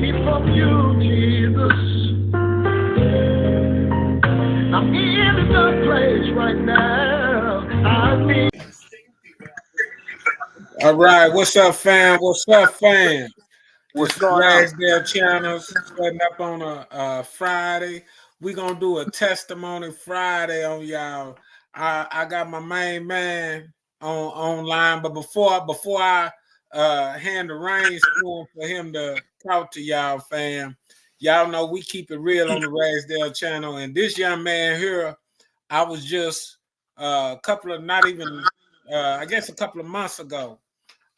need it from you, Jesus. I'm in a dark place right now. I need. All right, what's up, fam? What's up, fam? What's This going on? Ragsdale channel setting up on a Friday. We're gonna do a testimony Friday on y'all. I got my main man online, but before I hand the reins to him for him to talk to y'all, fam, y'all know we keep it real on the Ragsdale channel. And this young man here, I was just a couple of months ago.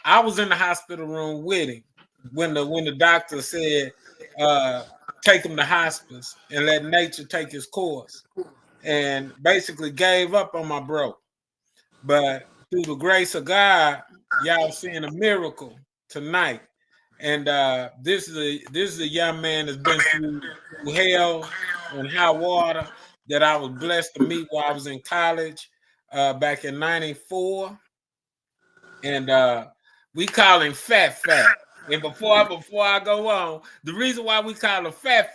I was in the hospital room with him when the doctor said take him to hospice and let nature take his course, and basically gave up on my bro. But through the grace of God, y'all seeing a miracle tonight. And this is a young man that's been through hell and high water that I was blessed to meet while I was in college back in '94. And we call him Fat. And before I go on, the reason why we call him Fat,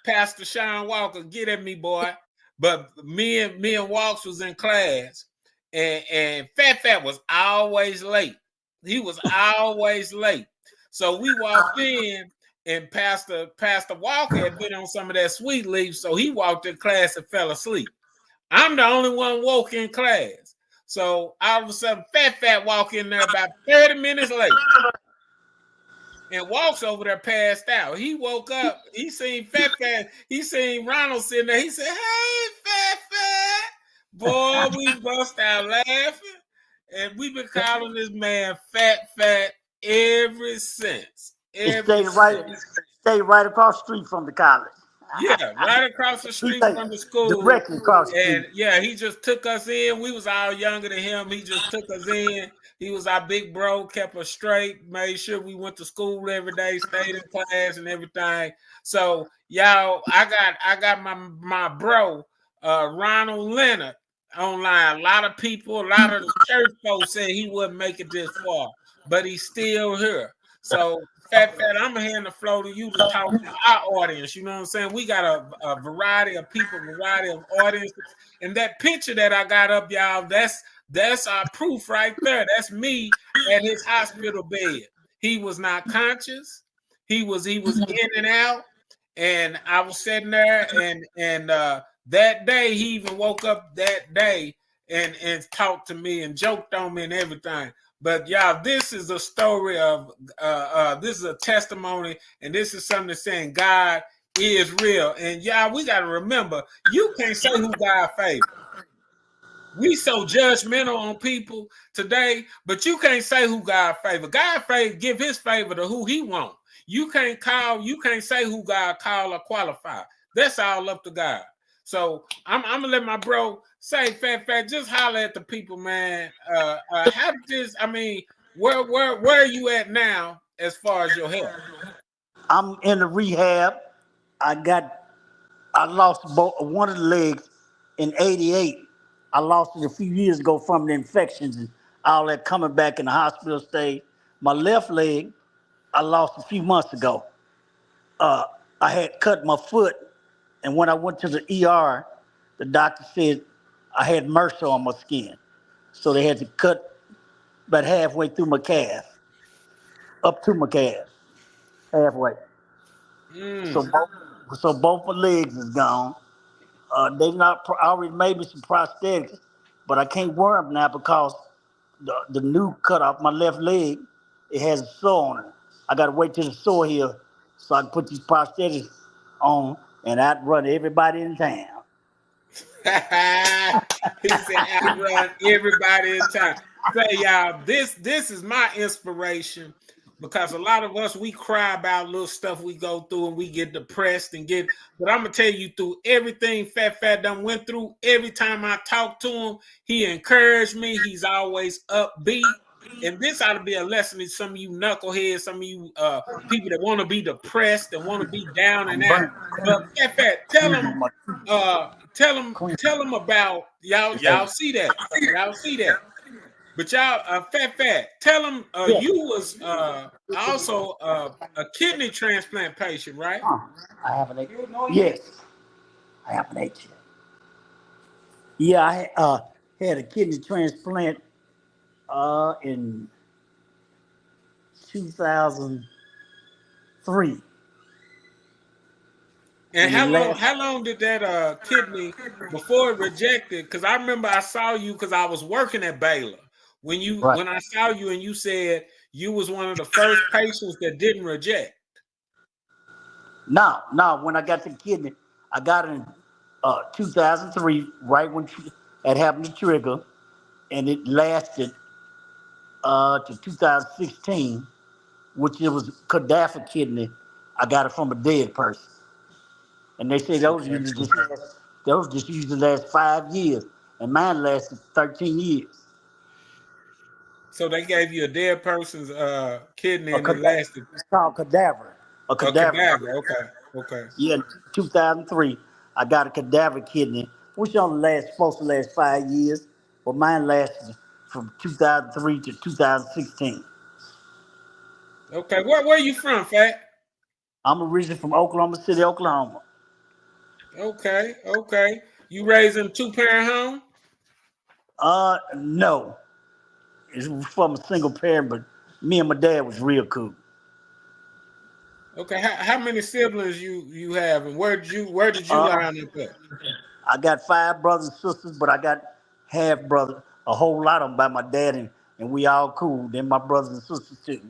Pastor Sean Walker, get at me, boy. But me and Walks was in class, and Fat was always late. He was always late. So we walked in, and Pastor Walker had been on some of that sweet leaf, so he walked in class and fell asleep. I'm the only one woke in class. So all of a sudden, Fat walk in there about 30 minutes late. And Walks over there passed out. He woke up. He seen Fat. He seen Ronald sitting there. He said, "Hey, Fat." Boy, we bust out laughing. And we've been calling this man Fat ever since. Stay right across the street from the college. Yeah, right across the street from the school. Directly across the street. And yeah, he just took us in. We was all younger than him. He just took us in. He was our big bro, kept us straight, made sure we went to school every day, stayed in class and everything. So y'all, I got my bro, Ronald Leonard online. A lot of the church folks said he wouldn't make it this far, but he's still here. So Fat, I'm gonna hand the floor to you to talk to our audience. You know what I'm saying? We got a variety of people, variety of audiences, and that picture that I got up, y'all, that's our proof right there. That's me at his hospital bed. He was not conscious. He was in and out, and I was sitting there, and that day he even woke up that day and talked to me and joked on me and everything. But y'all, this is a story of this is a testimony, and this is something that's saying God is real. And y'all, we got to remember, you can't say who God favored. We so judgmental on people today, but you can't say who God favored. God give his favor to who he want. You can't say who God call or qualify. That's all up to God. So I'm gonna let my bro say, Fat, just holler at the people, man. How did this? I mean, where are you at now as far as your health? I'm in the rehab. I lost one of the legs in '88. I lost it a few years ago from the infections and all that coming back in the hospital stay. My left leg, I lost a few months ago. I had cut my foot, and when I went to the ER, the doctor said I had MRSA on my skin. So they had to cut about halfway through my calf, up to my calf, halfway. So both my legs is gone. They already made me some prosthetics, but I can't wear them now because the new cut off my left leg, it has a sore on it. I got to wait till the sore heals so I can put these prosthetics on and outrun everybody in town. He said outrun everybody in town. Say, y'all, this is my inspiration, because a lot of us, we cry about little stuff we go through and we get depressed but I'm gonna tell you, through everything Fat done went through, every time I talk to him, he encouraged me. He's always upbeat. And this ought to be a lesson to some of you knuckleheads, some of you people that want to be depressed and want to be down and out. But Fat, tell them about y'all see that. Y'all see that. But y'all, Fat, tell them Yeah. you was also a kidney transplant patient, right? I have an H. Yes, I have an H. Yeah, I had a kidney transplant in 2003. And And it last how long did that kidney before it rejected? Because I remember I saw you because I was working at Baylor right. when I saw you and you said you was one of the first patients that didn't reject. Now, when I got the kidney, I got it in 2003, right when it happened to trigger, and it lasted to 2016, which it was cadaver kidney. I got it from a dead person, and they say Okay. those just usually last 5 years, and mine lasted 13 years. So they gave you a dead person's kidney A and it cadaver, lasted it's called cadaver. A a cadaver. cadaver. Okay. Okay. Yeah, 2003, I got a cadaver kidney, which only supposed to last 5 years, but mine lasted from 2003 to 2016. Okay. Where you from, Fat? I'm originally from Oklahoma City, Oklahoma. Okay. Okay. You raised in 2-parent home? No, it's from a single parent, but me and my dad was real cool. Okay. How many siblings you have, and where did you Uh, line up at? I got 5 brothers and sisters, but I got half brother, a whole lot of them by my dad, and we all cool. Then my brothers and sisters too.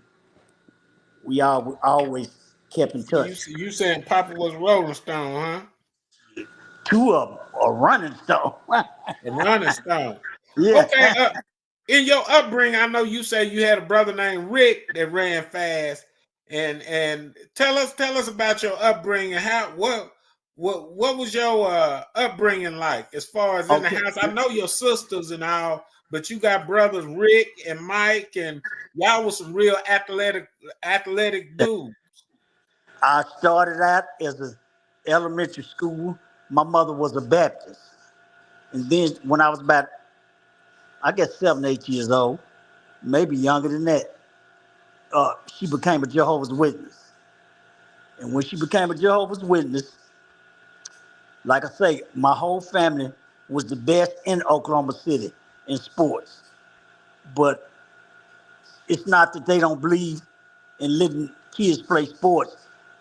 We all always kept in So touch. you saying Papa was a Rolling Stone, huh? 2 of them are running stone. A Rolling Stone. Yeah. Okay. In your upbringing, I know you say you had a brother named Rick that ran fast, and tell us about your upbringing. What was your upbringing like as far as in the Okay. house? I know your sisters and all, but you got brothers Rick and Mike, and y'all was some real athletic dudes. I started out as a elementary school. My mother was a Baptist, and then when I was about, I guess 7, 8 years old, maybe younger than that, she became a Jehovah's Witness. And when she became a Jehovah's Witness, like I say, my whole family was the best in Oklahoma City in sports. But it's not that they don't believe in letting kids play sports.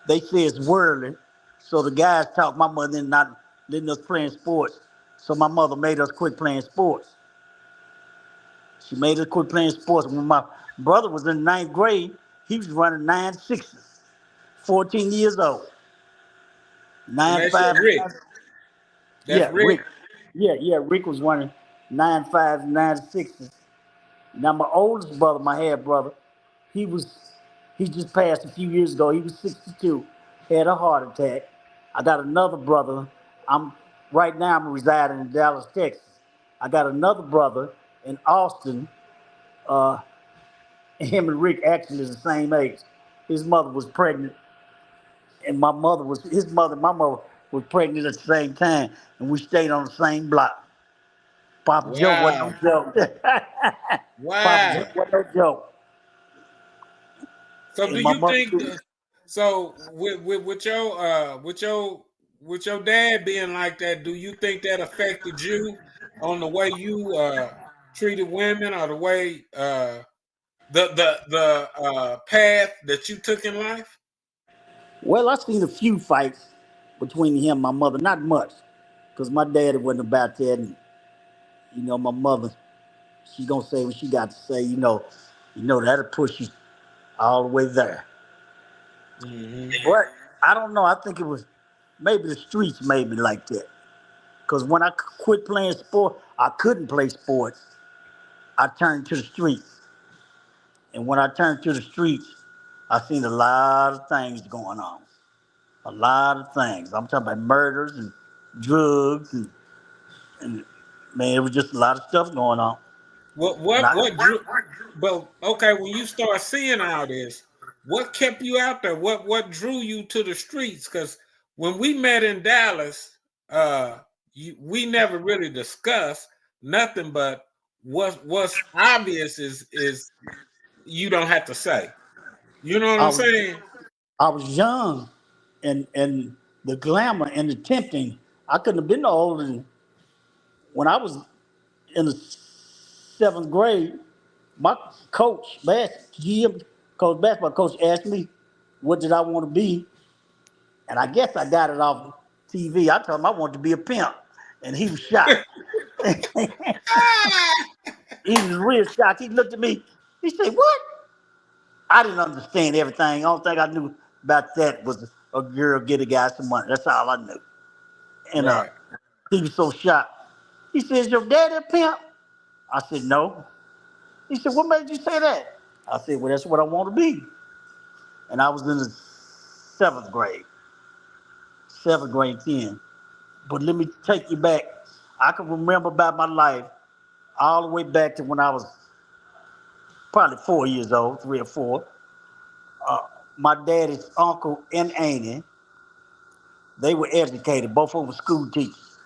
They say it's worldly. So the guys talked my mother into not letting us play in sports. So my mother made us quit playing sports. She made us quit playing sports. When my brother was in ninth grade, he was running 9.6s, 14 years old. And Nine that's your five. Rick. That's Yeah, Rick. Rick. Yeah, Rick was running 9.5s, 9.6s. Now my oldest brother, my half brother, he was he just passed a few years ago. He was 62, had a heart attack. I got another brother. I'm right now I'm residing in Dallas, Texas. I got another brother in Austin. Uh, him and Rick actually is the same age. His mother was pregnant, and my mother was pregnant at the same time, and we stayed on the same block. Papa Joe wasn't Wow. no joke. Papa Joe Wow. wasn't no joke. So do And my you mother think too. that, so with your dad being like that, do you think that affected you on the way you treated women or the way the path that you took in life? Well, I seen a few fights between him and my mother, not much, because my daddy wasn't about that. And my mother, she gonna say what she got to say. That'll push you all the way there. Hmm. But I don't know. I think it was maybe the streets made me like that. Because when I quit playing sport, I couldn't play sports. I turned to the streets, and when I turned to the streets, I seen a lot of things going on. A lot of things. I'm talking about murders and drugs and man, it was just a lot of stuff going on. What And what I what drew? But okay, when you start seeing all this, what kept you out there? What drew you to the streets? Because when we met in Dallas, we never really discussed nothing but what's obvious is you don't have to say. You know what I I'm was saying? I was young, and the glamour and the tempting. I couldn't have been no older than when I was in the seventh grade. My coach, GM coach, basketball coach, asked me what did I want to be, and I guess I got it off TV. I told him I wanted to be a pimp, and he was shocked. He was real shocked. He looked at me. He said, "What?" I didn't understand everything. Only thing I knew about that was a girl get a guy some money. That's all I knew. And Right. he was so shocked. He said, "Is your daddy a pimp?" I said, "No." He said, "What made you say that?" I said, "Well, that's what I want to be." And I was in the seventh grade 10. But let me take you back. I can remember about my life all the way back to when I was probably 4 years old, 3 or 4. Uh, my daddy's uncle and auntie, they were educated. Both of them were school teachers.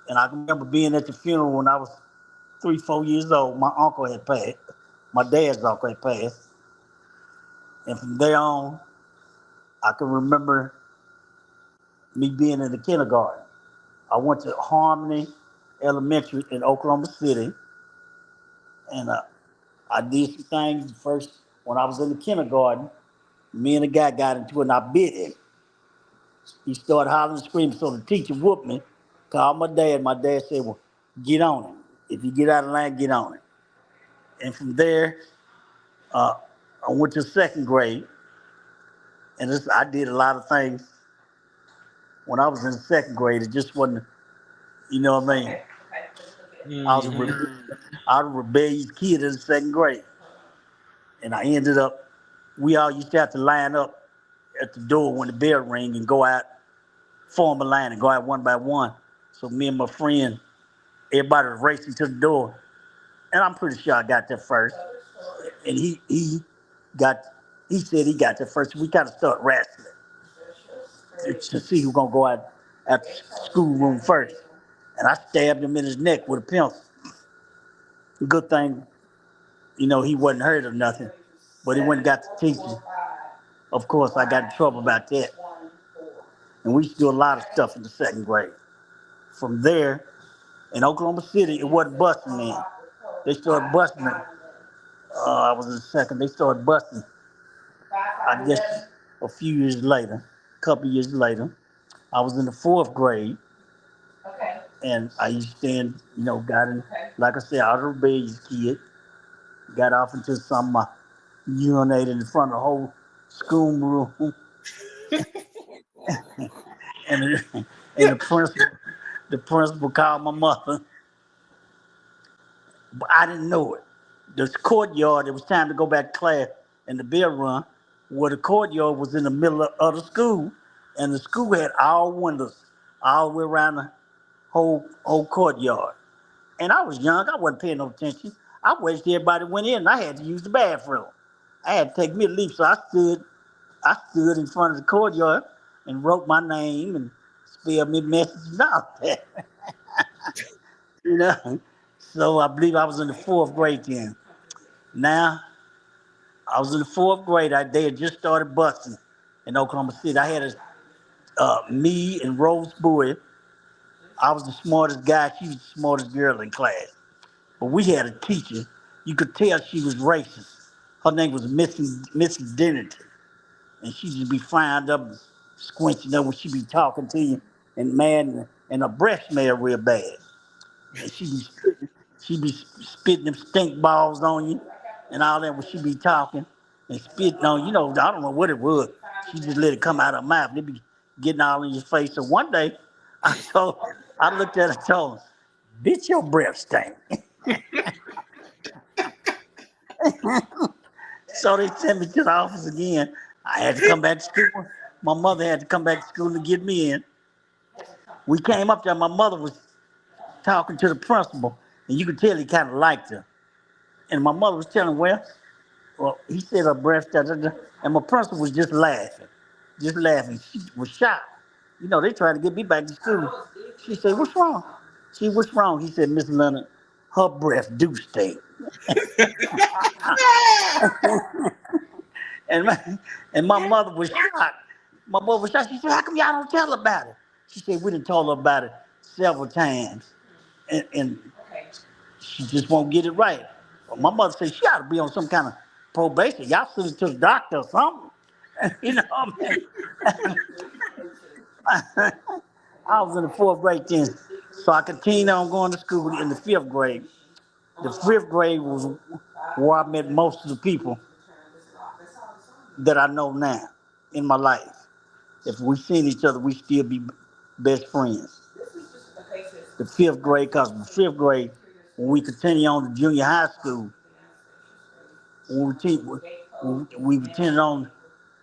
And I can remember being at the funeral when I was 3, 4 years old. My uncle had passed. My dad's uncle had passed. And from there on, I can remember me being in the kindergarten. I went to Harmony Elementary in Oklahoma City, and I did some things first when I was in the kindergarten. Me and a guy got into it, and I bit him. He started hollering and screaming, so the teacher whooped me. Called my dad. My dad said, "Well, get on him. If you get out of line, get on him." And from there, uh, I went to second grade, and I did a lot of things when I was in second grade. It just wasn't, you know what I mean? I was a, Hmm. re- I was a rebellious kid in the second grade, and I ended up. We all used to have to line up at the door when the bell rang and go out, form a line and go out one by one. So me and my friend, everybody was racing to the door, and I'm pretty sure I got there first. And got, he said he got there first. We kind of started wrestling to see who's gonna go out at the schoolroom first. And I stabbed him in his neck with a pencil. Good thing, he wasn't hurt or nothing. But he went and got the teacher. Of course, I got in trouble about that. And we used to do a lot of stuff in the second grade. From there, in Oklahoma City, it wasn't busting then. They started busting. I was in the second. They started busting. I guess a few years later, a couple years later, I was in the fourth grade, and I used to stand, got in, like I said, I was a rebellious kid. Got off into some urinated in front of the whole schoolroom, and and the principal called my mother, but I didn't know it. The courtyard, it was time to go back to class, and the bell run, where the courtyard was in the middle of the school, and the school had all windows all the way around the whole courtyard. And I was young, I wasn't paying no attention. I waited till everybody went in, and I had to use the bathroom. I had to take me a leap, so I stood in front of the courtyard and wrote my name and spelled me message and all that. You know. So I believe I was in the fourth grade then. Now I was in the fourth grade. They had just started busing in Oklahoma City. I had me and Rose Bowie. I was the smartest guy. She was the smartest girl in class. But we had a teacher. You could tell she was racist. Her name was Mrs. Dennington, and she just be frying up, and squinching up when she be talking to you, and man, and her breath smell real bad. And she be spitting them stink balls on you, and all that when she be talking and spitting on you. I don't know what it was. She just let it come out of her mouth. It be getting all in your face. So one day, I looked at her and told her, "Bitch, your breath stink." So they sent me to the office again. I had to come back to school. My mother had to come back to school to get me in. We came up there. My mother was talking to the principal, and you could tell he kind of liked her. And my mother was telling, well, he said her breath, da, da, da. And my principal was just laughing. Just laughing. She was shocked. They tried to get me back to school. She said, "What's wrong?" What's wrong? He said, "Miss Leonard, her breath do stink. And my mother was shocked. My mother was shocked. She said, "How come y'all don't tell her about it?" She said, "We done told her about it several times, and she just won't get it right." Well, my mother said she ought to be on some kind of probation. Y'all send her to the doctor or something. You know what I mean? I was in the fourth grade then, so I continued on going to school in the fifth grade. The fifth grade was where I met most of the people that I know now in my life. If we seen each other, we still be best friends. The fifth grade, because the fifth grade, when we continue on to junior high school, when we continued on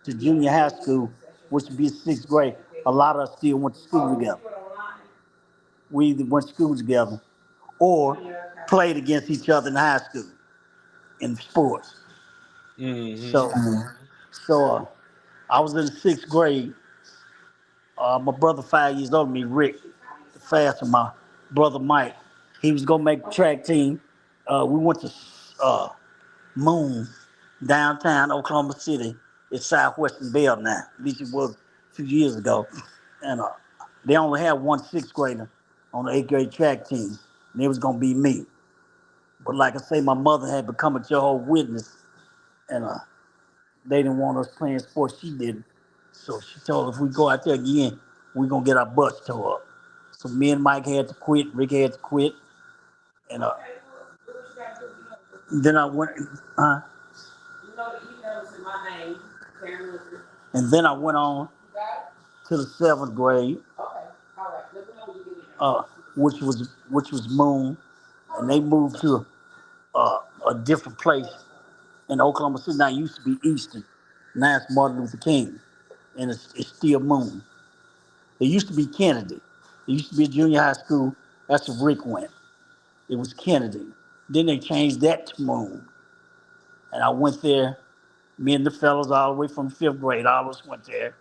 to junior high school, which would be sixth grade, a lot of us still went to school together. We either went to school together or played against each other in high school in sports. Mm-hmm. So I was in the sixth grade. My brother 5 years older than me, Rick, the faster, my brother Mike, he was gonna make the track team. We went to Moon, downtown Oklahoma City. It's southwestern Bell now. At least it was a few years ago. And they only had one sixth grader on the eighth grade track team, and it was gonna be me. But like I say, my mother had become a Jehovah's Witness, and they didn't want us playing sports. She didn't. So she told us if we go out there again, we're gonna get our butts tore up. So me and Mike had to quit, Rick had to quit, and then I went and then I went on to the seventh grade, which was Moon, and they moved to a different place in Oklahoma City. Now it used to be Eastern, now it's Martin Luther King, and it's still Moon. It used to be Kennedy. It used to be a junior high school. That's where Rick went. It was Kennedy. Then they changed that to Moon. And I went there. Me and the fellows all the way from fifth grade, all of us went there.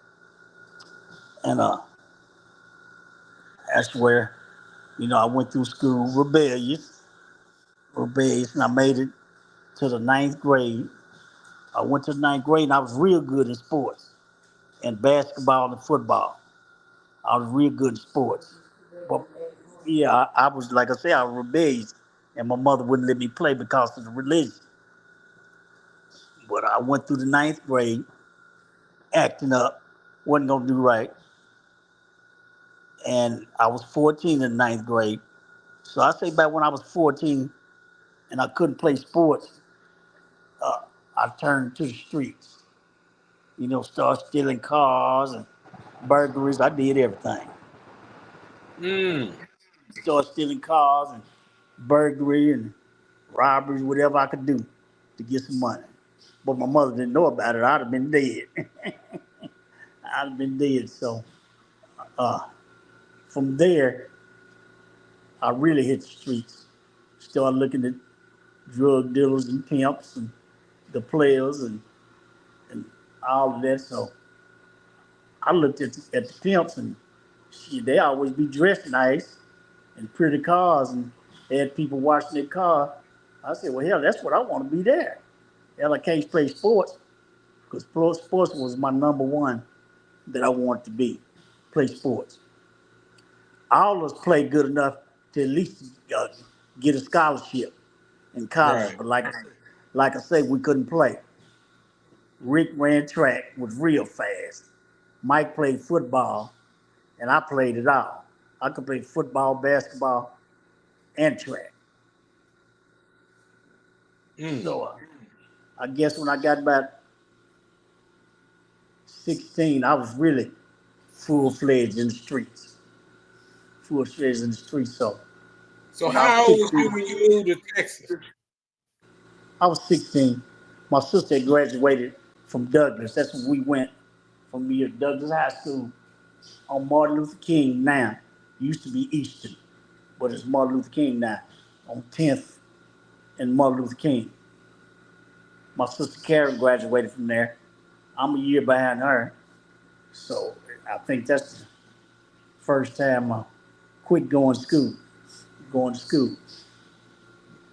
And that's where, I went through school rebellious, and I made it to the ninth grade. I went to the ninth grade and I was real good in sports and basketball and football. I was real good in sports. But yeah, I was, like I said, I was rebellious, and my mother wouldn't let me play because of the religion. But I went through the ninth grade, acting up, wasn't gonna do right, and I was 14 in the ninth grade. So I say back when I was 14 and I couldn't play sports, uh, I turned to the streets. Start stealing cars and burglaries. I did everything. Mm. Start stealing cars and burglary and robberies, whatever I could do to get some money. But my mother didn't know about it. I'd have been dead. I'd have been dead. So uh, from there, I really hit the streets. Started looking at drug dealers and pimps and the players and all of that. So I looked at the pimps, and they always be dressed nice and pretty cars, and they had people washing their car. I said, well, hell, that's what I want to be there. Hell, I can't play sports because sports was my number one that I wanted to be, play sports. All of us played good enough to at least get a scholarship in college, Right. but like I say, we couldn't play. Rick ran track, was real fast. Mike played football, and I played it all. I could play football, basketball, and track. Mm. So I guess when I got about 16, I was really full fledged in the streets. Full fledged in the streets. So So when I was how old was 16, you when you moved to Texas? I was 16. My sister had graduated from Douglas. That's when we went from me at Douglas High School on Martin Luther King now. It used to be Eastern, but it's Martin Luther King now on 10th and Martin Luther King. My sister Karen graduated from there. I'm a year behind her. So I think that's the first time I quit going to school.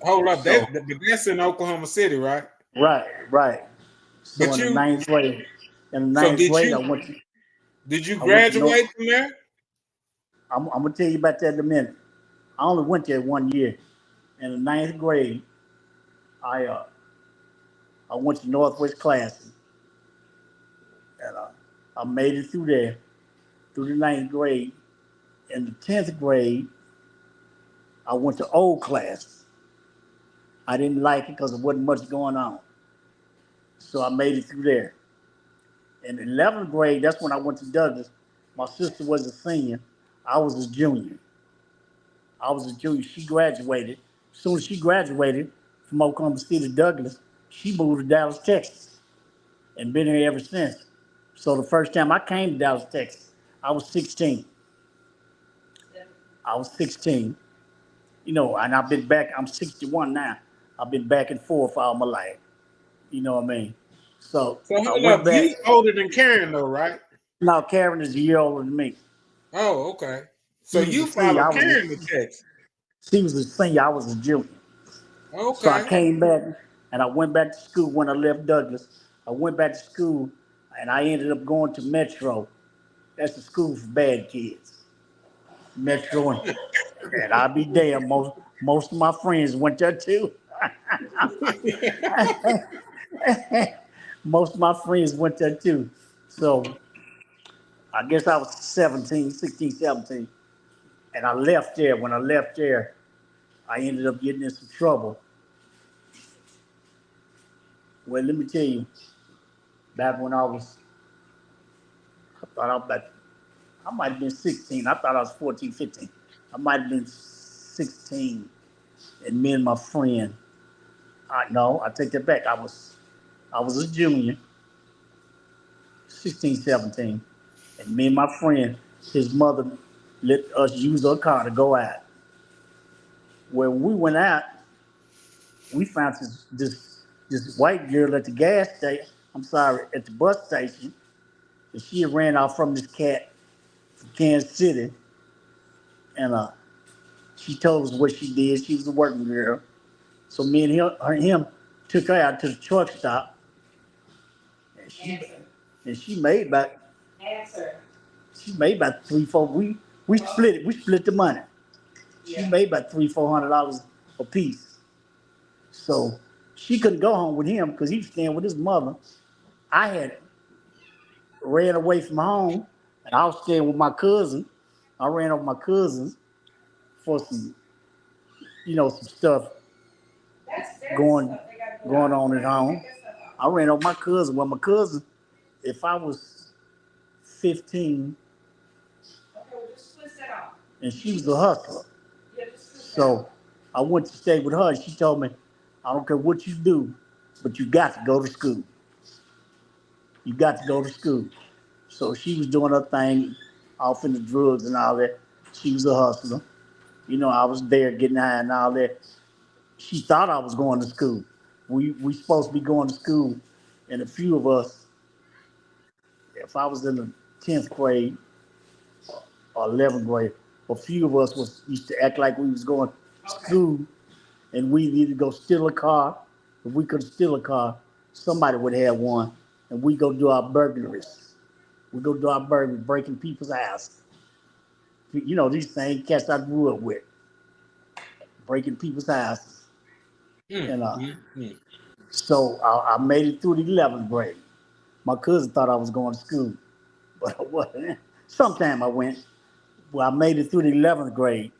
Hold up, So that's in Oklahoma City, right? right. So But in the you, ninth grade, so did you I went to North. graduate from there? I'm gonna tell you about that in a minute. I only went there 1 year. In the ninth grade, I uh, I went to Northwest Classic, and I made it through there, through the ninth grade. In the 10th grade, I went to old class. I didn't like it because there wasn't much going on, so I made it through there. In the 11th grade, that's when I went to Douglas. My sister was a senior. I was a junior. I was a junior. She graduated. As soon as she graduated from Oklahoma City to Douglas, she moved to Dallas, Texas, and been here ever since. So the first time I came to Dallas, Texas, I was 16. I was 16. And I've been back. I'm 61 now. I've been back and forth all my life. You know what I mean? So So I hold went up, back. you older than Karen though, right? Now Karen is a year older than me. Oh, okay. So She was a you senior. followed Karen to Texas. She was a senior. I was a junior. So I Okay. came back and I went back to school when I left Douglas. I went back to school and I ended up going to Metro. That's the school for bad kids. Metro, and I'll be damned. Most of my friends went there too. Most of my friends went there too. So I guess I was 17, 16, 17. And I left there. When I left there, I ended up getting in some trouble. Well, let me tell you, back when I thought I was about, I might have been 16. I thought I was 14, 15. I might have been 16. And me and my friend, no, I take that back. I was a junior, 16, 17. And me and my friend, his mother let us use her car to go out. When we went out, we found this white girl at the gas station. I'm sorry, at the bus station. And she had ran off from this cat from Kansas City, and she told us what she did. She was a working girl. So me and him took her out to the truck stop, and she made about three, four. We split it. We split the money. She made about $300-400 a piece. So she couldn't go home with him because he was staying with his mother. I had ran away from home, and I was staying with my cousin. I ran over my cousins for some stuff going going on at home. I ran over my cousin. Well, my cousin, if I was 15, and she was a hustler, so I went to stay with her. And she told me, "I don't care what you do, but you got to go to school. You got to go to school." So she was doing her thing, off in the drugs and all that. She was a hustler. I was there getting high and all that. She thought I was going to school. We supposed to be going to school, and a few of us, if I was in the 10th grade or 11th grade, a few of us used to act like we was going to school, and we either go steal a car. If we could steal a car, somebody would have one, and we go do our burglaries. We go do our burglaries, breaking people's houses. These same cats I grew up with, breaking people's houses. Mm, And mm, mm. so I made it through the 11th grade. My cousin thought I was going to school, but I wasn't. Sometime I went. Well, I made it through the 11th grade.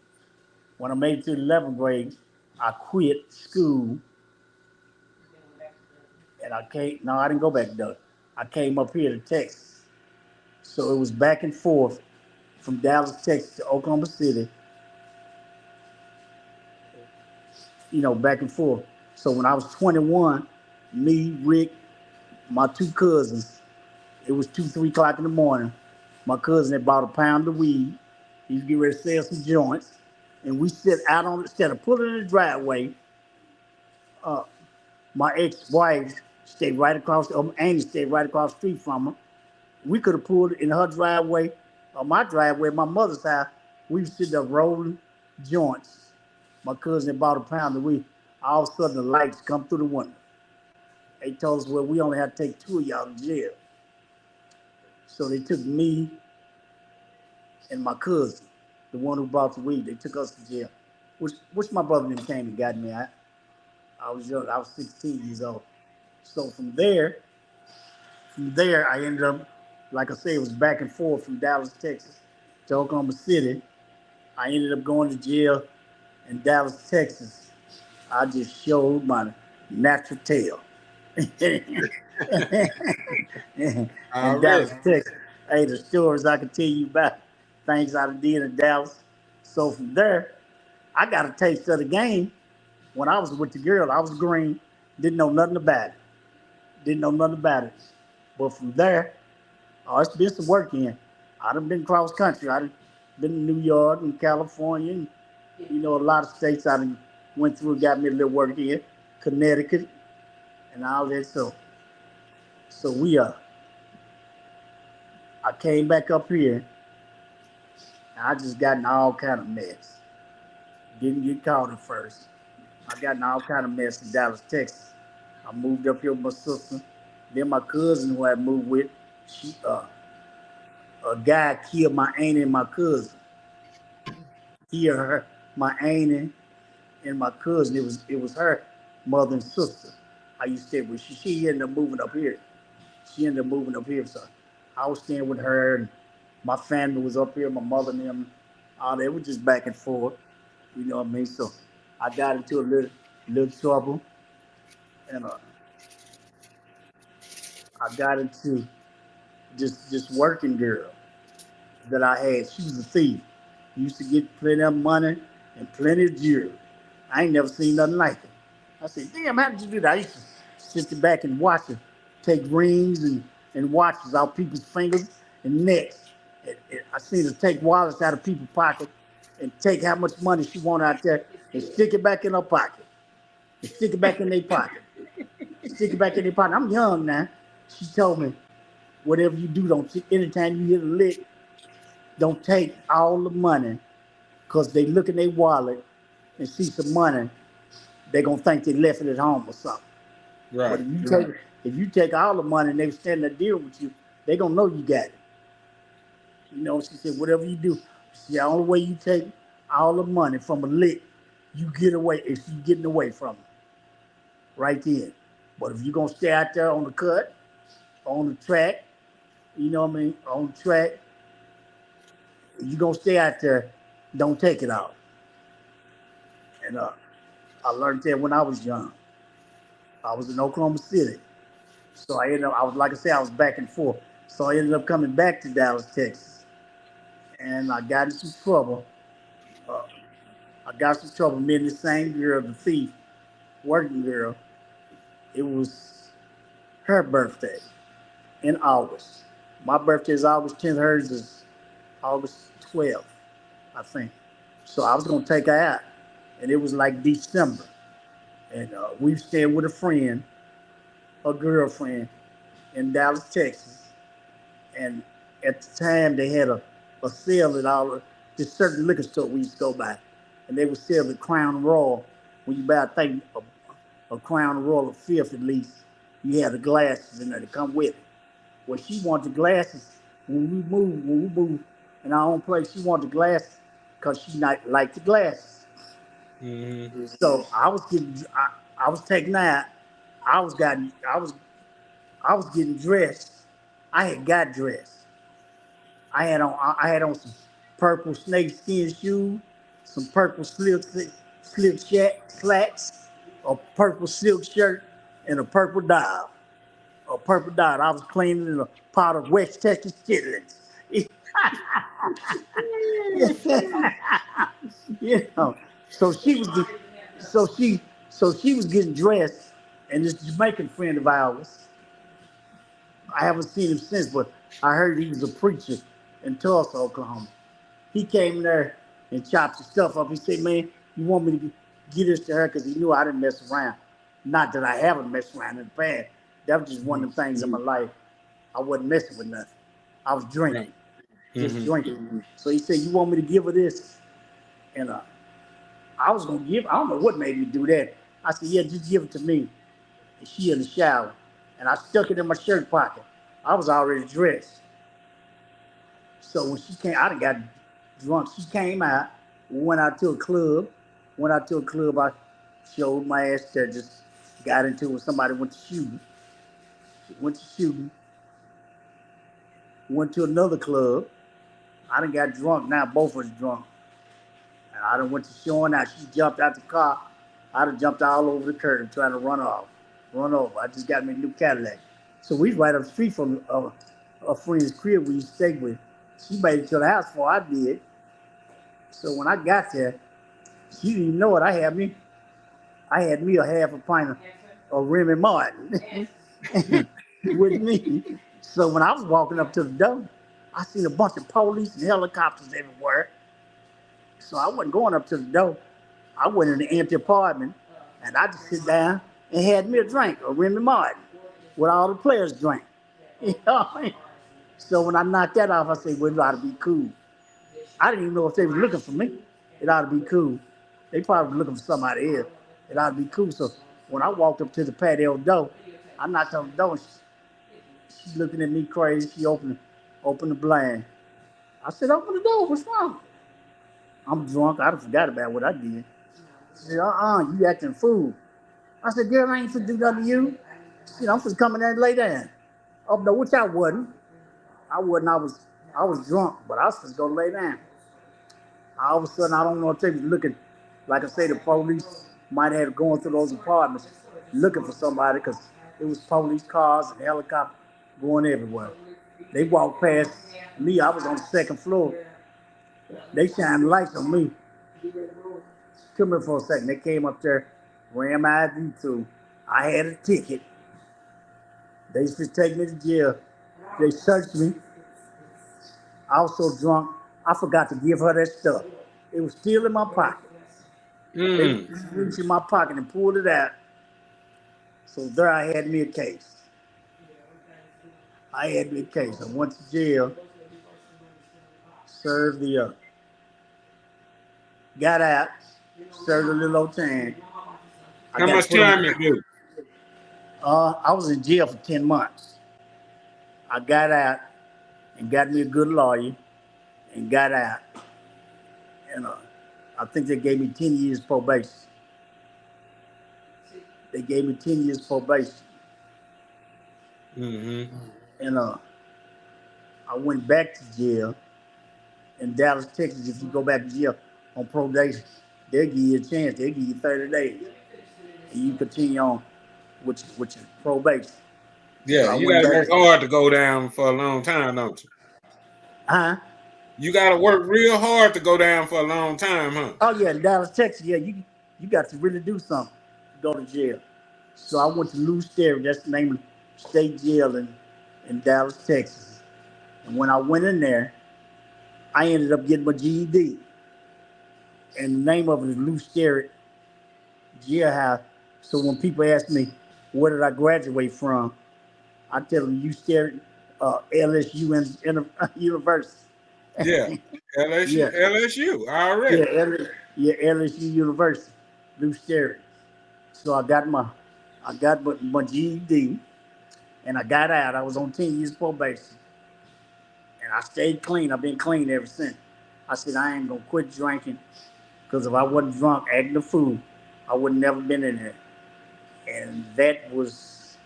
When I made it through the 11th grade, I quit school, and I came. No, I didn't go back though. I came up here to Texas. So it was back and forth from Dallas, Texas to Oklahoma City, back and forth. So when I was 21, me, Rick, my two cousins, it was 2, 3 o'clock in the morning. My cousin had bought a pound of weed. He was getting ready to sell some joints. And we sit out on, instead of pulling in the driveway, my ex-wife stayed right across, Annie stayed right across the street from her. We could have pulled in her driveway or my driveway, my mother's house. We was sitting there rolling joints. My cousin had bought a pound of weed. All of a sudden, the lights come through the window. They told us, well, we only had to take 2 of y'all to jail. So they took me and my cousin, the one who brought the weed. They took us to jail, which my brother then came and got me. I was young. I was 16 years old. So from there, I ended up, like I said, it was back and forth from Dallas, Texas to Oklahoma City. I ended up going to jail in Dallas, Texas. I just showed my natural tail. In Already. Dallas, Texas. Hey, the stories I can tell you about things I did in Dallas. So from there, I got a taste of the game. When I was with the girl, I was green, didn't know nothing about it. Didn't know nothing about it. But from there, oh, it's been some work in. I done been cross country. I done been in New York and California and a lot of states I done went through, got me a little work in, Connecticut and all that. So I came back up here and I just got in all kind of mess. Didn't get caught at first. I got in all kind of mess in Dallas, Texas. I moved up here with my sister. Then my cousin who I moved with, she a guy killed my auntie and my cousin. He or her, my auntie and my cousin. It was her mother and sister. I used to stay with. She ended up moving up here. She ended up moving up here, so I was staying with her, and my family was up here. My mother and them, all they were just back and forth. You know what I mean? So I got into a little trouble, and I got into this working girl that I had. She was a thief. Used to get plenty of money and plenty of jewelry. I ain't never seen nothing like it. I said, damn, how did you do that? I used to sit back and watch her take rings and watches out people's fingers and necks. I seen her take wallets out of people's pockets and take how much money she wanted out there and stick it back in her pocket. And stick it back in their pocket. Stick it back in their pocket. I'm young now. She told me, whatever you do, anytime you hit a lick, don't take all the money, because they look in their wallet and see some money, they're gonna think they left it at home or something. But Right. if you take all the money and they stand there dealing with you, they gonna know you got it. She said, whatever you do, the only way you take all the money from a lick, you get away if you getting away from it. Right then. But if you're gonna stay out there on the cut, on the track, on the track, if you're gonna stay out there, don't take it out. And I learned that when I was young. I was in Oklahoma City. So I was, like I said, I was back and forth. So I ended up coming back to Dallas, Texas. And I got in some trouble. Uh, I got some trouble. Me and the same girl, the thief, working girl, it was her birthday in August. My birthday is August 10th. Hers is August 12th, I think. So I was going to take her out. And it was like December. And we stayed with a friend, a girlfriend, in Dallas, Texas. And at the time, they had a sale at this certain liquor store we used to go by. And they would sell the Crown Royal. When you buy, I think, a Crown Royal, a fifth at least, you had the glasses in there to come with it. Well, she wanted the glasses when we moved in our own place. She wanted the glasses because she not liked the glasses. Mm-hmm. So I was taking that. I was getting dressed. I had got dressed. I had on some purple snakeskin shoes, some purple slacks, a purple silk shirt, and a purple dial. A purple dial. I was cleaning in a pot of West Texas chitlins. you know. So she was so she was getting dressed, and this Jamaican friend of ours, I haven't seen him since, but I heard he was a preacher in Tulsa, Oklahoma. He came there and chopped the stuff up. He said, man, you want me to get this to her? Because he knew I didn't mess around. Not that I haven't messed around in the past. That was just one of the things in my life. I wasn't messing with nothing. I was drinking, just drinking. So he said, you want me to give her this? And I was going to give, I don't know what made me do that. I said, yeah, just give it to me. And she in the shower. And I stuck it in my shirt pocket. I was already dressed. So when she came, I done got drunk. She came out, went out to a club. Went out to a club, I showed my ass there, just got into it with somebody, went to shooting. Went to shooting. Went to another club. I done got drunk. Now both of us drunk. And I done went to showing out. She jumped out the car. I done jumped all over the curb trying to run off. Run over. I just got me a new Cadillac. So we was right up the street from a friend's crib we used to stay with. She made it to the house before I did. So when I got there, she didn't even know it. I had me a half a pint of Remy Martin with me. So when I was walking up to the door, I seen a bunch of police and helicopters everywhere. So I wasn't going up to the door. I went in the empty apartment and I just sit down and had me a drink of Remy Martin with all the players drank. You know what I mean? So when I knocked that off, I said, well, it ought to be cool. I didn't even know if they were looking for me. It ought to be cool. They probably were looking for somebody else. It ought to be cool. So when I walked up to the patio door, I knocked on the door and she's looking at me crazy. She opened the blind. I said, open the door. What's wrong? I'm drunk. I forgot about what I did. She said, you acting a fool. I said, girl, I ain't finna do nothing to you. She said, I'm finna come in there and lay down. Oh, no, which I wasn't. I was drunk, but I was just gonna lay down. All of a sudden, I don't know if they was looking, like I say, the police might have going through those apartments looking for somebody because it was police cars and helicopters going everywhere. They walked past me. I was on the second floor. They shined lights on me. Come here for a second. They came up there, ran my ID through. I had a ticket. They used to take me to jail. They searched me. I was so drunk, I forgot to give her that stuff. It was still in my pocket. They reached in my pocket and pulled it out. So there I had me a case. I went to jail, served got out, served a little old time. How much time you do? I was in jail for 10 months. I got out and got me a good lawyer and got out. And I think they gave me 10 years probation. They gave me 10 years probation. Mm-hmm. And I went back to jail in Dallas, Texas. If you go back to jail on probation, they'll give you a chance. They'll give you 30 days. And you continue on with your probation. Yeah, so you got to work hard to go down for a long time, don't you? Huh? You got to work real hard to go down for a long time, huh? Oh, yeah, in Dallas, Texas, yeah, you got to really do something to go to jail. So I went to Lou Sterry, that's the name of the state jail in Dallas, Texas. And when I went in there, I ended up getting my GED. And the name of it is Lou Sterry Jailhouse. So when people ask me, where did I graduate from? I tell them, Lou Sterry, LSU University. Yeah, LSU already. Yeah, LSU University, Lou Sterry. So I got my GED, and I got out. I was on 10 years probation, and I stayed clean. I've been clean ever since. I said I ain't gonna quit drinking, because if I wasn't drunk acting a fool, I would never been in there. And that was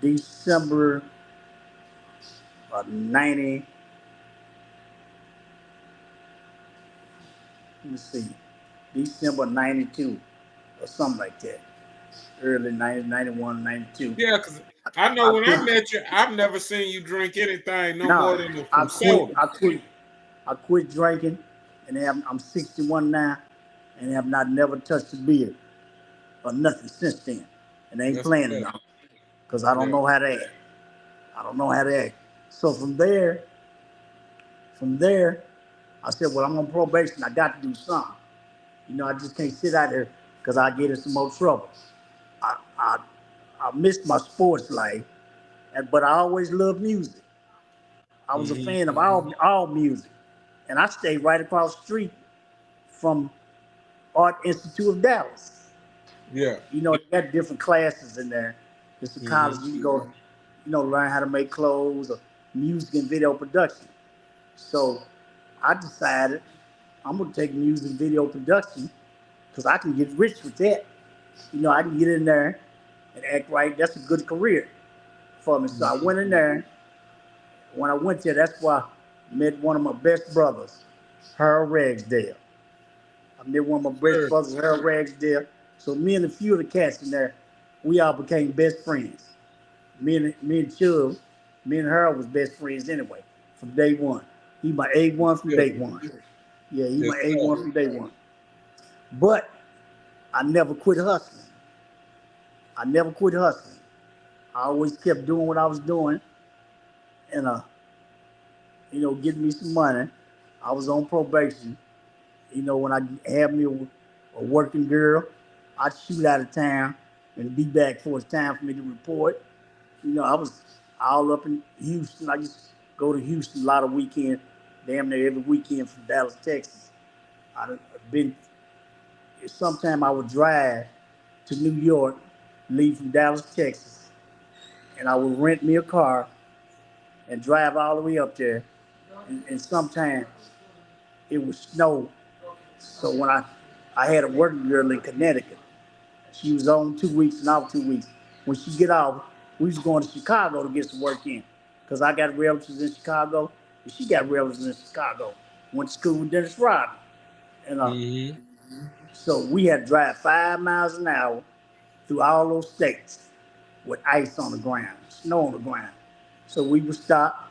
December of 90. Let me see, December 92 or something like that. Early 90, 91, 92. Yeah, because I know when I met you, I've never seen you drink anything more than from soda. I quit drinking, and I'm 61 now, and have never touched a beer or nothing since then. And they ain't planning on, because I don't know how to act. So from there, I said, well, I'm on probation. I got to do something. I just can't sit out there because I get in some more trouble. I missed my sports life, but I always loved music. I was a fan of all music. And I stayed right across the street from Art Institute of Dallas. Yeah. You know, they got different classes in there. It's a college you can go, you know, learn how to make clothes or music and video production. So I decided I'm gonna take music and video production because I can get rich with that. You know, I can get in there and act right. That's a good career for me. So I went in there. When I went there, that's why I met one of my best brothers, Harold Ragsdale. I met one of my best Sure. brothers, Harold Ragsdale. So me and a few of the cats in there, we all became best friends. Me and Chubb, me and Harold was best friends anyway from day one. He my A1 from Yeah. day one. Yeah, he Yes, my sir. A1 from day one. But I never quit hustling. I never quit hustling. I always kept doing what I was doing and you know, getting me some money. I was on probation. You know, when I had me a working girl, I'd shoot out of town and be back before it's time for me to report. You know, I was all up in Houston. I used to go to Houston a lot of weekend, damn near every weekend from Dallas, Texas. I've been, sometime I would drive to New York, leave from Dallas, Texas, and I would rent me a car and drive all the way up there. And sometimes it would snow. So when I had a working girl in Connecticut, she was on 2 weeks and off 2 weeks. When she get off, we was going to Chicago to get some work in. Because I got relatives in Chicago, and she got relatives in Chicago. Went to school with Dennis Rodman. And so we had to drive 5 miles an hour through all those states with ice on the ground, snow on the ground. So we would stop,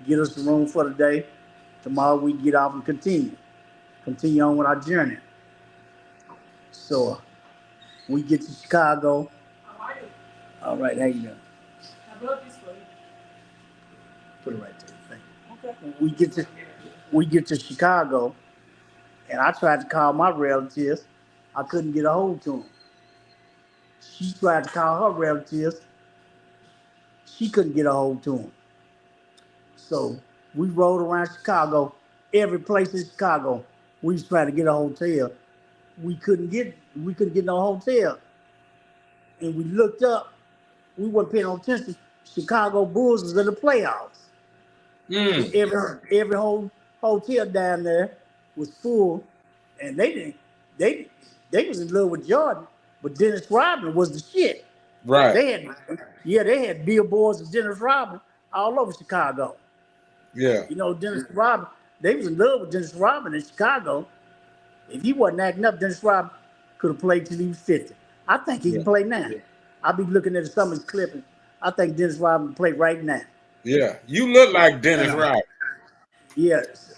get us a room for the day. Tomorrow we get off and continue on with our journey. So we get to Chicago. All right, how you doing? Put it right there. Thank you. We get to Chicago, and I tried to call my relatives. I couldn't get a hold to them. She tried to call her relatives. She couldn't get a hold to them. So we rode around Chicago, every place in Chicago. We was trying to get a hotel. We couldn't get no hotel. And we looked up. We weren't paying no attention. Chicago Bulls was in the playoffs. So Mm. every whole hotel down there was full, and they they was in love with Jordan, but Dennis Rodman was the shit. Right. They had billboards of Dennis Rodman all over Chicago. Yeah. You know, Dennis Rodman, they was in love with Dennis Rodman in Chicago. If he wasn't acting up, Dennis Rodman could have played till he was 50. I think he Yeah. can play now. I'll be looking at some of his clippings. I think Dennis Rodman can play right now. Yeah. You look like And, Dennis Rodman. yes.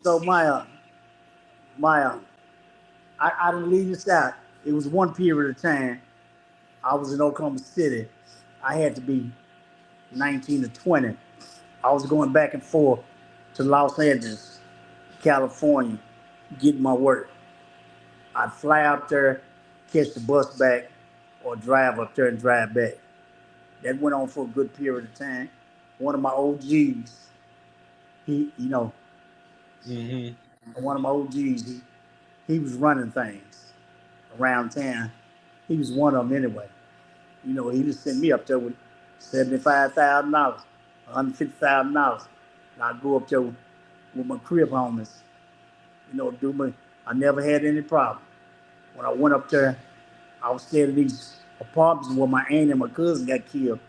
So my I didn't leave this out. It was one period of time. I was in Oklahoma City. I had to be 19 to 20. I was going back and forth to Los Angeles, California, getting my work. I'd fly out there, catch the bus back, or drive up there and drive back. That went on for a good period of time. One of my OGs, he, you know, Mm-hmm. one of my OGs, he was running things around town. He was one of them anyway. You know, he just sent me up there with $75,000, $150,000. And I'd go up there with my crib homies. You know, I never had any problem. When I went up there, I was staying in these apartments where my aunt and my cousin got killed.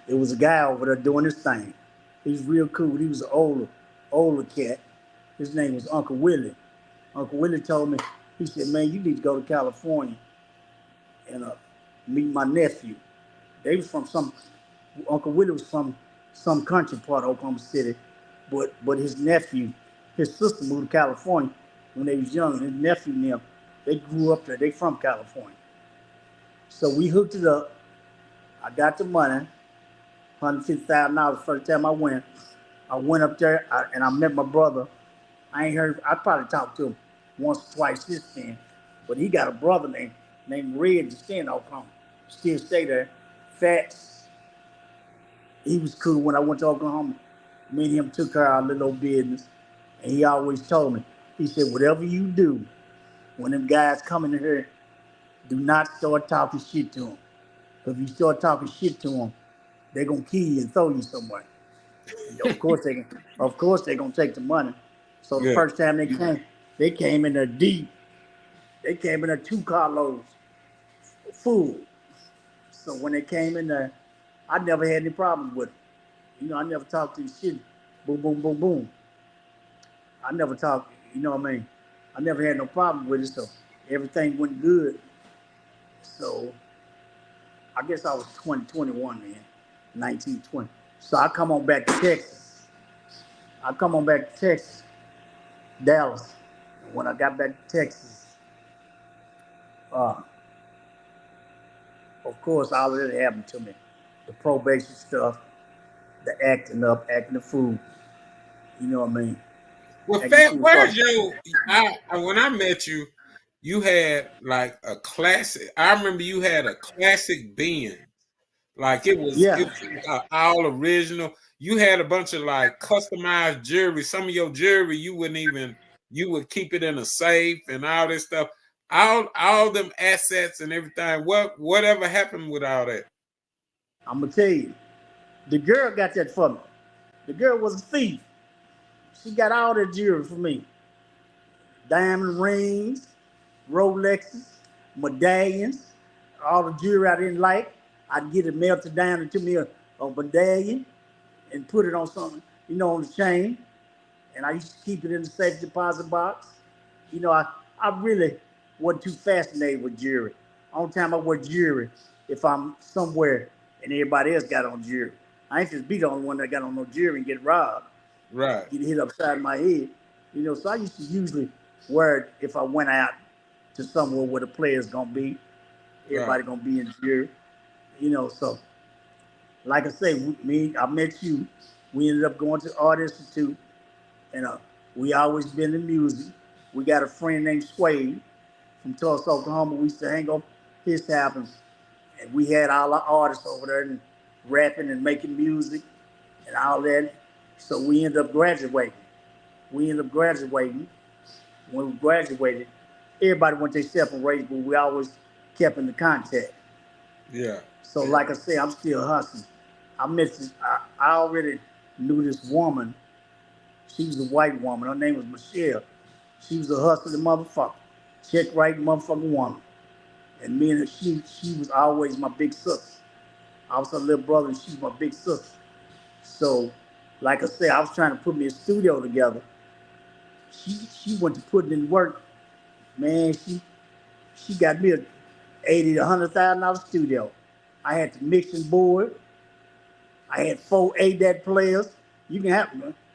There was a guy over there doing his thing. He was real cool. He was an older cat. His name was Uncle Willie. Uncle Willie told me, he said, man, you need to go to California and meet my nephew. They was from Uncle Willie was from some country part of Oklahoma City, but his nephew, his sister moved to California when they was young. His nephew and them, they grew up there. They from California. So we hooked it up. I got the money, $150,000 first time I went. I went up there and I met my brother. I probably talked to him once or twice since then, but he got a brother named Red that's staying in Oklahoma. Still stay there. Fats, he was cool when I went to Oklahoma. Me and him took care of our little old business. And he always told me, he said, whatever you do, when them guys come in here, do not start talking shit to them. Because if you start talking shit to them, they're gonna kill you and throw you somewhere. And of course they're gonna take the money. So the Yeah. first time they came in there deep. They came in there 2 carloads full. So when they came in there, I never had any problems with them. I never talked to shit. Boom, boom, boom, boom. I never talked. You know what I mean? I never had no problem with it. So everything went good. So I guess I was 2021 then, 1920. So I come on back to Texas. Dallas. And when I got back to Texas, uh, of course, all of that happened to me. The probation stuff, the acting up, acting the fool. You know what I mean? Well, Acting the Fat, fool where's started. your? When I met you, you had like a classic. I remember you had a classic Benz. Like it Yeah, was all original. You had a bunch of like customized jewelry. Some of your jewelry you wouldn't even you would keep it in a safe and all this stuff. All them assets and everything. Whatever happened with all that? I'm gonna tell you, the girl got that for me. The girl was a thief. She got all that jewelry for me. Diamond rings, Rolexes, medallions, all the jewelry I didn't like. I'd get it melted down into me a medallion and put it on something, on the chain. And I used to keep it in the safe deposit box. I really wasn't too fascinated with jewelry. Only time I wear jewelry if I'm somewhere and everybody else got on jewelry. I ain't just be the only one that got on no jewelry and get robbed, Right, get hit upside my head. So I used to usually wear it if I went out to somewhere where the players gonna be. right. Everybody gonna be in jewelry. So like I say, I met you. We ended up going to Art Institute, and we always been in music. We got a friend named Swade from Tulsa, Oklahoma. We used to hang up his house, and we had all our artists over there and rapping and making music and all that. So we ended up graduating. When we graduated, everybody went their separate ways, but we always kept in the contact. Yeah, So, like I say, I'm still hustling. I already knew this woman. She was a white woman. Her name was Michelle. She was a hustling motherfucker, check writing motherfucking woman. And me and her, she was always my big sister. I was her little brother, and she was my big sister. So, like I say, I was trying to put me a studio together. She went to putting in work. Man, she got me a 80 to $100,000 studio. I had the mixing board. I had 4 ADAT players. You can have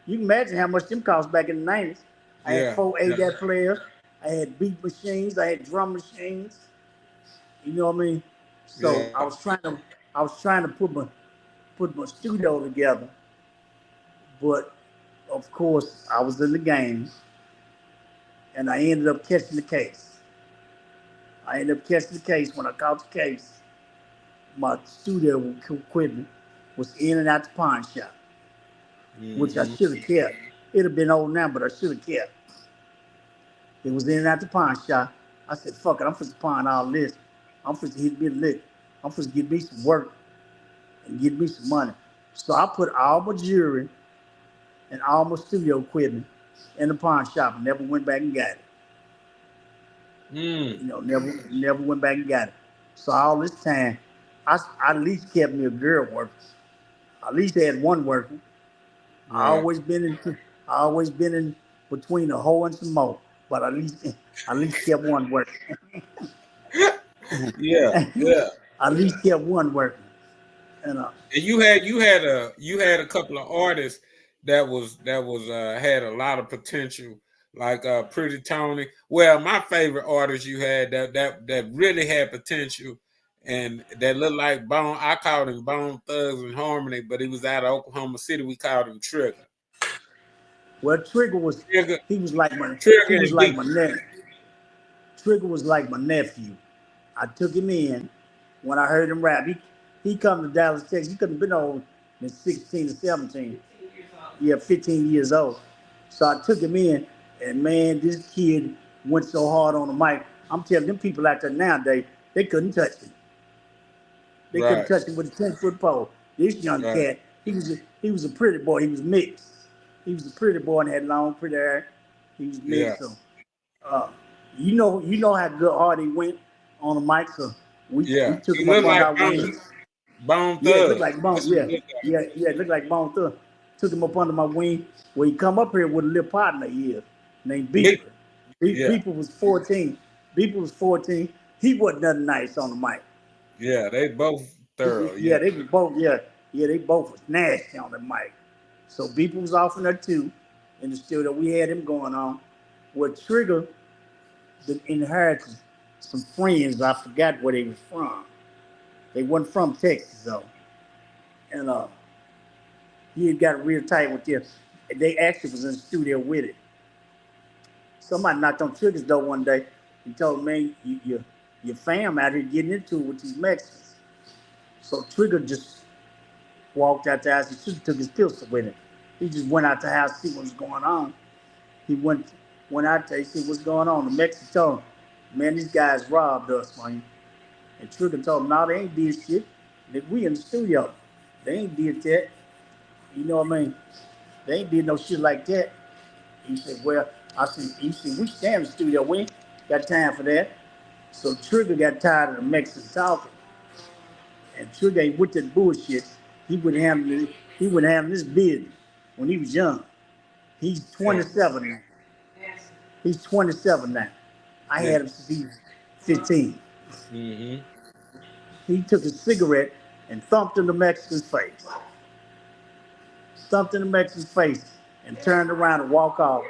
you can imagine how much them cost back in the 90s. I had yeah, 4 ADAT players. I had beat machines. I had drum machines. You know what I mean? So yeah. I was trying to put my studio together, but of course I was in the game, and I ended up catching the case. When I caught the case, my studio equipment was in and out the pawn shop, which I Hmm. should have kept. It'd have been old now, but I should have kept. It was in and out the pawn shop. I said, fuck it, I'm supposed to pawn all this. I'm supposed to hit me a lick. I'm supposed to get me some work and get me some money. So I put all my jewelry and all my studio equipment in the pawn shop and never went back and got it. Mm. Never went back and got it. So all this time, I at least kept me a girl working. I at least had one working. I Yeah, always been in I always been in between a hoe and some more. But at least kept one working. yeah, yeah. At least kept one working. And And you had a couple of artists that was had a lot of potential, like Pretty Tony. Well, my favorite artist you had that really had potential and that looked like Bone. I called him Bone Thugs and Harmony, but he was out of Oklahoma City. We called him Trigger. well, Trigger, he was like my he Trigger was and like Deep. my nephew. Trigger was like my nephew. I took him in when I heard him rap. He come to Dallas, Texas. He couldn't have been old than 16 or 17. Yeah, 15 years old. So I took him in, and man, this kid went so hard on the mic. I'm telling them people out there nowadays, they couldn't touch him. They couldn't Right. touch him with a 10-foot pole. This young Right. cat, he was a pretty boy. He was mixed. He was a pretty boy and had long, pretty hair. He was Yeah. mixed. So, uh, you know how good hard he went on the mic. So we Yeah. took He him up looked under like our wings. Bone Yeah, it looked Thug. like Bone. That's what Yeah, he looked like. it looked like Bone Thug. Took him up under my wing. Well, he come up here with a little partner here named Big. Beeper. Yeah. Beeper was 14. Beeper was 14. He wasn't nothing nice on the mic. Yeah. They both thorough. Yeah. Yeah, they was both. Yeah, they both was nasty on the mic. So Beeper was off in there too, in the studio. We had him going on. What Trigger inherited some friends. I forgot where they was from. They wasn't from Texas though, and he had got real tight with them. They actually was in the studio with it. Somebody knocked on Trigger's door one day and told him, man, your fam out here getting into it with these Mexicans. So Trigger just walked out the house. He should have took his pistol with him. He just went out the house to see what was going on. He went out there, see what's going on. The Mexican told him, man, these guys robbed us, man. And Trigger told him, no, they ain't did shit. We in the studio. They ain't did that. You know what I mean? They ain't did no shit like that. He said, well, I said, he said, we stay in the studio. We ain't got time for that. So Trigger got tired of the Mexicans talking. And Trigger ain't with that bullshit. He would handle this business when he was young. He's 27 now. He's 27 now. I Yeah. had him since he was 15. Mm-hmm. He took a cigarette and thumped in the Mexican's face. Thumped in the Mexican's face and turned around and walked off.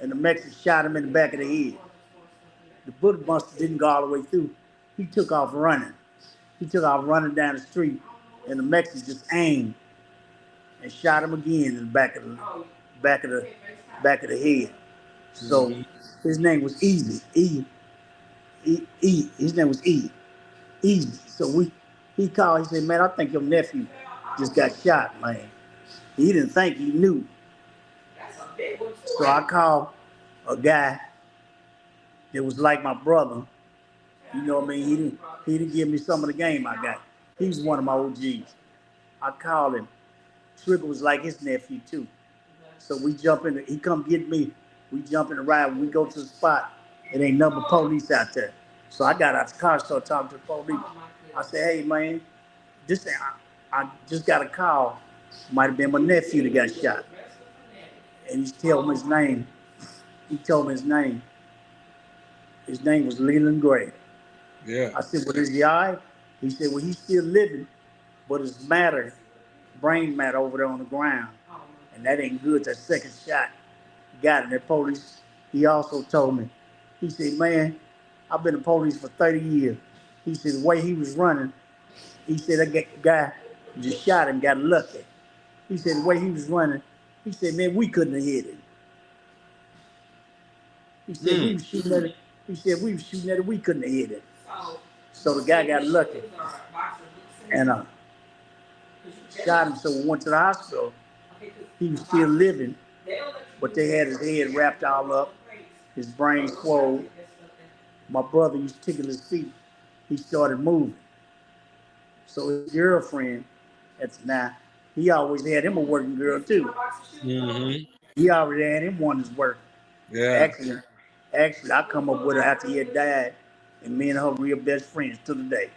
And the Mexican shot him in the back of the head. The bullet buster didn't go all the way through. He took off running. He took off running down the street, and the Mexican just aimed and shot him again in the back of the head. So his name was Easy. His name was Easy. So he called. He said, "Man, I think your nephew just got shot, man." He didn't think he knew. So I called a guy that was like my brother. You know what I mean? He didn't give me some of the game I got. He was one of my OGs. I called him. Trigger was like his nephew too. So we jump in. He come get me. We jump in the ride. When we go to the spot, it ain't nothing but police out there. So I got out the car, started talking to the police. I said, "Hey man, I just got a call. Might have been my nephew that got shot." And he told me his name. He told me his name. His name was Leland Gray. Yeah. I said, "Well, is he all right?" He said, "Well, he's still living, but his brain matter over there on the ground. And that ain't good. That second shot got him." The police, he also told me, he said, "Man, I've been in police for 30 years. He said, the way he was running, he said, that guy just shot him, got lucky. He said, the way he was running, he said, man, we couldn't have hit him. He said, we was shooting at it. He said, we was shooting at it, we couldn't have hit him. So the guy got lucky. And shot him. So we went to the hospital. He was still living, but they had his head wrapped all up, his brain swole. My brother used to tickle his feet. He started moving. So his girlfriend, now, he always had him a working girl too. Mm-hmm. He already had him one that's working. Yeah. Actually, I come up with her after he had died, and me and her real best friends to the day.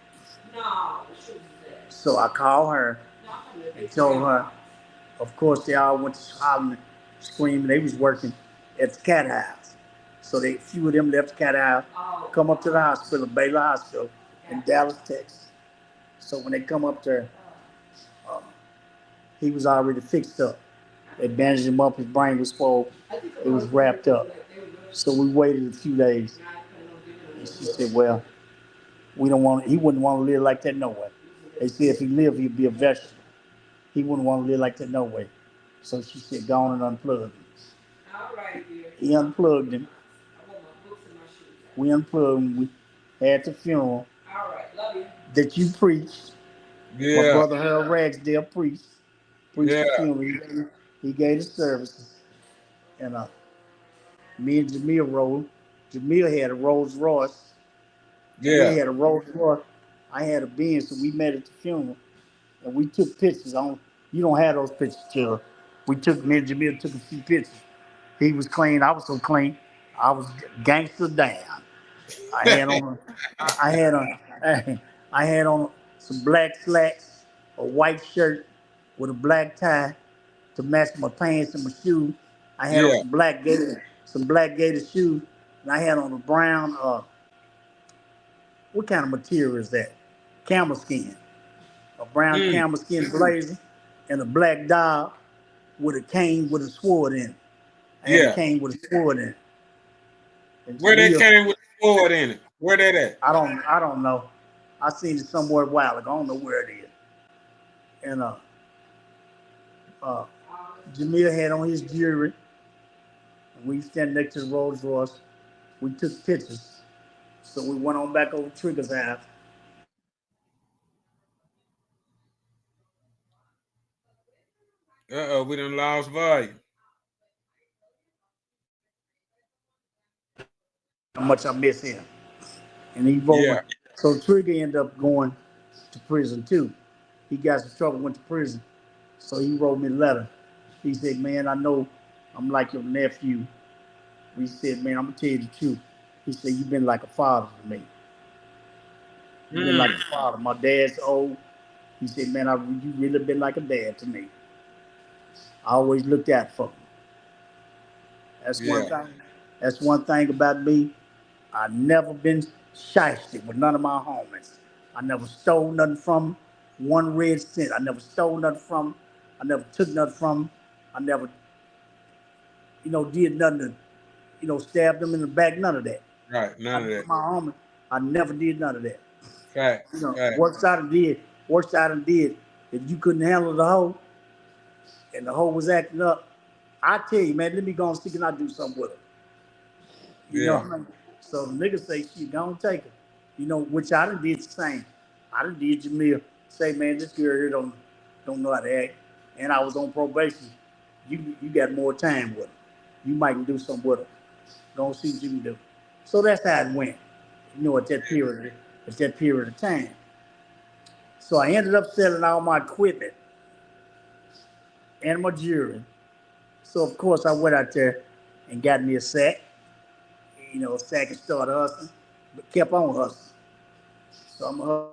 So I called her and told her, of course, they all went to hollering, screaming. They was working at the cat house. So a few of them left the cat house, come up to the hospital, Baylor Hospital in Dallas, Texas. So when they come up there, he was already fixed up. They bandaged him up. His brain was full. It was wrapped up. So we waited a few days. And she said, well, he wouldn't want to live like that no way. They said if he lived, he'd be a vegetable. He wouldn't want to live like that no way. So she said, go on and unplug him. He unplugged him. We unplugged him. We had the funeral that you preached. Yeah. My brother Harold Ragsdale preached Yeah. the funeral. He gave the services. And me and Jamil rolled. Jamil had a Rolls Royce. Jamil Yeah. had a Rolls Royce. I had a Benz, so we met at the funeral and we took pictures. You don't have those pictures, Chilla. Me and Jamil took a few pictures. He was clean. I was so clean. I was gangster down. I had on, I had on, I had on some black slacks, a white shirt with a black tie to match my pants and my shoes. I had on Yeah. some black gator shoes, and I had on a brown, what kind of material is that? Camel skin, a brown Mm, camel skin blazer, and a black dog with a cane with a sword in it. I had a yeah. cane with a sword in it. And Where they Jamil, came with the sword in it? Where that at? I don't know. I seen it somewhere a while ago. I don't know where it is. And uh, Jamil had on his jewelry, and we stand next to the Rolls Royce. We took pictures. So we went on back over Trigger's house. We done lost volume. How much I miss him. And he wrote me. Yeah. So Trigger ended up going to prison too. He got some trouble, went to prison. So he wrote me a letter. He said, "Man, I know I'm like your nephew." He said, "Man, I'm gonna tell you the truth." He said, "You've been like a father to me. You've been like Mm, a father. My dad's old." He said, "Man, you really been like a dad to me. I always looked out for him." That's one yeah. thing. That's one thing about me. I never been shysty with none of my homies. I never stole nothing from 'em, one red cent. I never stole nothing from 'em. I never took nothing from 'em. I never, did nothing to, stab them in the back. None of that. Right. None of that. My homie, I never did none of that. Facts. Facts. Worst I done did. If you couldn't handle the hoe and the hoe was acting up, I tell you, man, let me go and stick and I do something with her. You know Yeah. what I mean? So the niggas say, shit, go and take it. Which I done did the same. I done did Jamil. Say, man, this girl here don't know how to act. And I was on probation. You got more time with her. You might do something with her. Go see what you can do. So that's how it went. At that period of time. So I ended up selling all my equipment and my jewelry. So of course I went out there and got me a sack. A sack and started hustling, but kept on hustling. So I'm a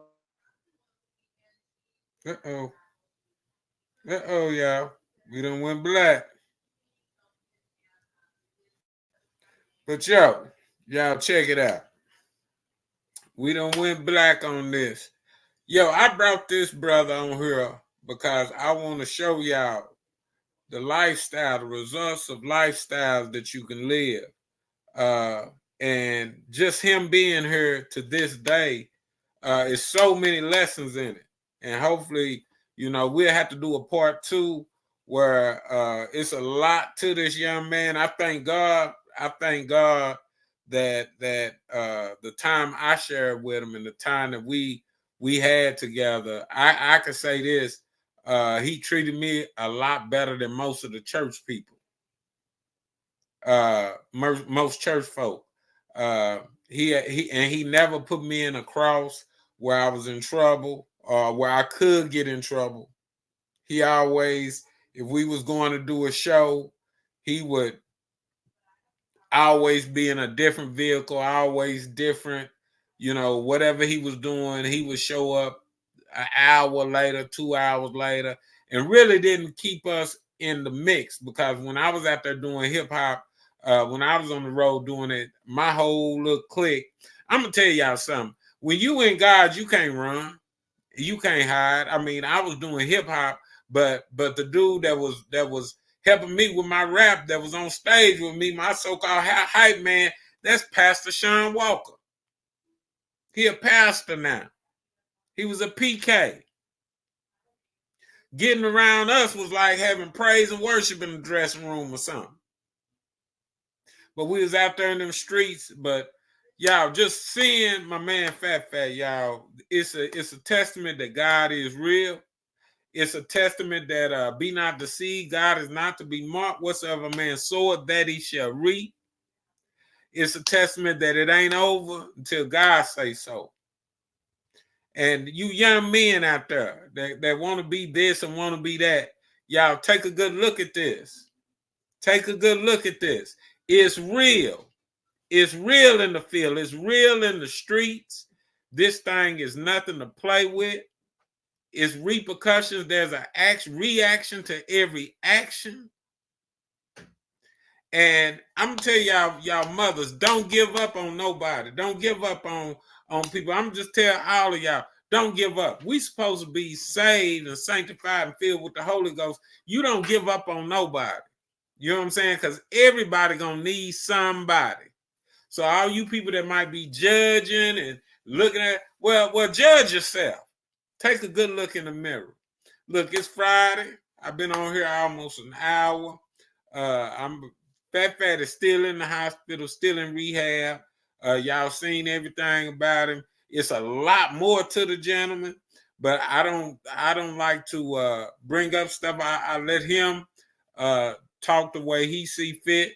Uh-oh. Uh-oh, y'all. We done went black. But y'all check it out. We done went black on this. Yo, I brought this brother on here because I want to show y'all the lifestyle, the results of lifestyles that you can live. Uh, and just him being here to this day, is so many lessons in it. And hopefully, we'll have to do a part two where it's a lot to this young man. I thank God. I thank God that the time I shared with him and the time that we had together, I could say this. He treated me a lot better than most of the church people, most church folk. Uh, he never put me in a cross where I was in trouble or where I could get in trouble. He always, if we was going to do a show, he would always be in a different vehicle, always different. Whatever he was doing, he would show up an hour later, 2 hours later, and really didn't keep us in the mix because when I was out there doing hip hop, when I was on the road doing it, my whole little clique, I'm gonna tell y'all something. When you in God, you can't run, you can't hide. I mean, I was doing hip hop, but the dude that was helping me with my rap, that was on stage with me, my so-called hype man, that's Pastor Sean Walker. He a pastor now. He was a PK. Getting around us was like having praise and worship in the dressing room or something. But we was out there in them streets. But y'all, just seeing my man Fat, y'all, it's a testament that God is real. It's a testament that be not deceived. God is not to be mocked. Whatsoever man soweth, that he shall reap. it's a testament that it ain't over until God say so. And you young men out there that want to be this and want to be that, y'all take a good look at this. Take a good look at this. It's real. It's real in the field. It's real in the streets. This thing is nothing to play with. It's repercussions. There's a reaction to every action. And I'm gonna tell y'all mothers, don't give up on nobody. Don't give up on people. I'm just tell all of y'all, don't give up. We supposed to be saved and sanctified and filled with the Holy Ghost. You don't give up on nobody. You know what I'm saying? Because everybody gonna need somebody. So all you people that might be judging and looking at, well, judge yourself. Take a good look in the mirror. Look, it's Friday. I've been on here almost an hour. Fat is still in the hospital, still in rehab. Y'all seen everything about him. It's a lot more to the gentleman, but I don't like to bring up stuff. I let him talk the way he see fit.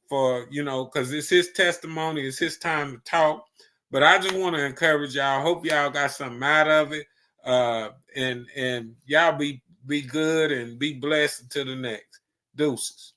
For because it's his testimony, it's his time to talk. But I just want to encourage y'all. Hope y'all got something out of it. And y'all be good and be blessed until the next. Deuces.